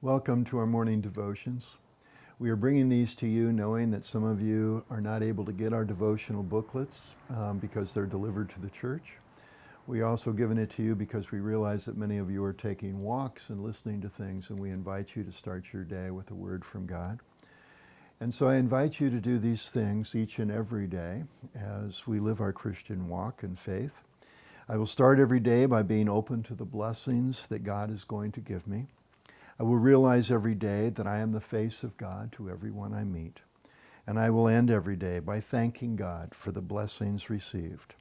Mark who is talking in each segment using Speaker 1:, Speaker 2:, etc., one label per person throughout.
Speaker 1: Welcome to our morning devotions. We are bringing these to you knowing that some of you are not able to get our devotional booklets because they're delivered to the church. We also given it to you because we realize that many of you are taking walks and listening to things, and we invite you to start your day with a word from God. And so I invite you to do these things each and every day as we live our Christian walk and faith. I will start every day by being open to the blessings that God is going to give me. I will realize every day that I am the face of God to everyone I meet. And I will end every day by thanking God for the blessings received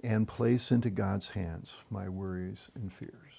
Speaker 1: and place into God's hands my worries and fears.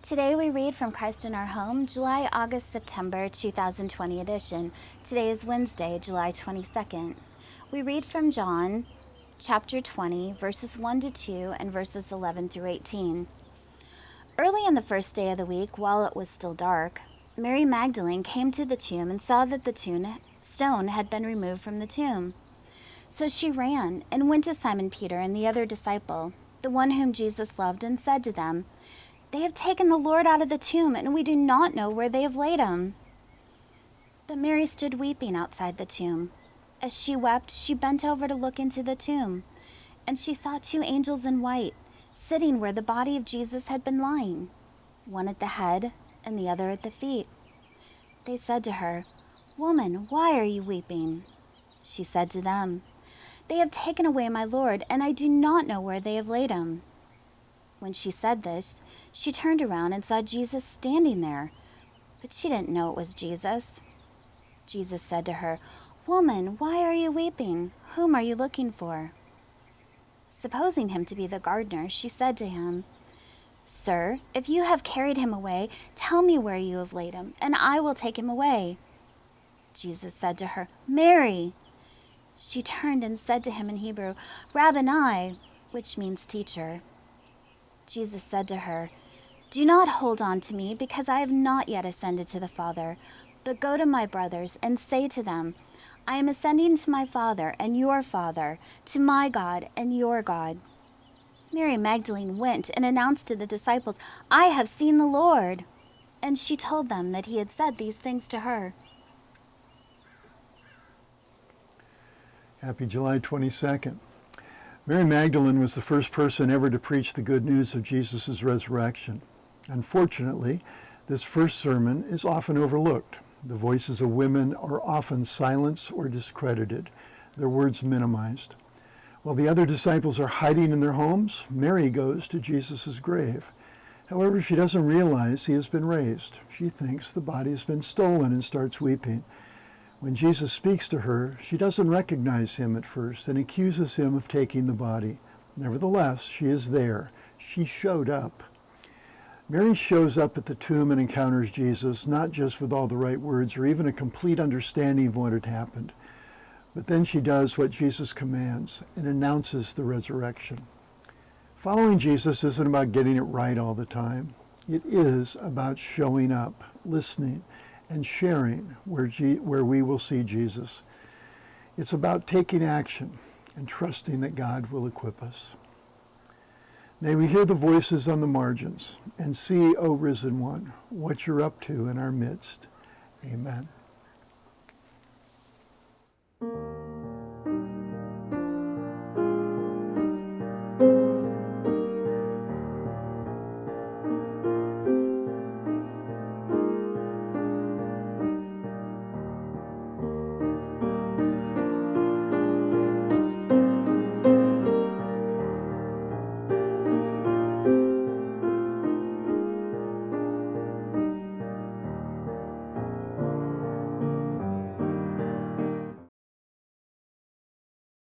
Speaker 2: Today we read from Christ in Our Home, July, August, September 2020 edition. Today is Wednesday, July 22nd. We read from John chapter 20, verses 1 to 2 and verses 11 through 18. Early on the first day of the week, while it was still dark, Mary Magdalene came to the tomb and saw that the stone had been removed from the tomb. So she ran and went to Simon Peter and the other disciple, the one whom Jesus loved, and said to them, "They have taken the Lord out of the tomb, and we do not know where they have laid him." But Mary stood weeping outside the tomb. As she wept, she bent over to look into the tomb, and she saw two angels in white, sitting where the body of Jesus had been lying, one at the head and the other at the feet. They said to her, "Woman, why are you weeping?" She said to them, "They have taken away my Lord, and I do not know where they have laid him." When she said this, she turned around and saw Jesus standing there, but she didn't know it was Jesus. Jesus said to her, "Woman, why are you weeping? Whom are you looking for?" Supposing him to be the gardener, she said to him, "Sir, if you have carried him away, tell me where you have laid him, and I will take him away." Jesus said to her, "Mary." She turned and said to him in Hebrew, "Rabboni," which means teacher. Jesus said to her, "Do not hold on to me, because I have not yet ascended to the Father, but go to my brothers and say to them, I am ascending to my Father and your Father, to my God and your God." Mary Magdalene went and announced to the disciples, "I have seen the Lord." And she told them that he had said these things to her.
Speaker 1: Happy July 22nd. Mary Magdalene was the first person ever to preach the good news of Jesus' resurrection. Unfortunately, this first sermon is often overlooked. The voices of women are often silenced or discredited, their words minimized. While the other disciples are hiding in their homes, Mary goes to Jesus' grave. However, she doesn't realize he has been raised. She thinks the body has been stolen and starts weeping. When Jesus speaks to her, she doesn't recognize him at first and accuses him of taking the body. Nevertheless, she is there. She showed up. Mary shows up at the tomb and encounters Jesus, not just with all the right words or even a complete understanding of what had happened, but then she does what Jesus commands and announces the resurrection. Following Jesus isn't about getting it right all the time. It is about showing up, listening, and sharing where we will see Jesus. It's about taking action and trusting that God will equip us. May we hear the voices on the margins and see, O risen one, what you're up to in our midst. Amen.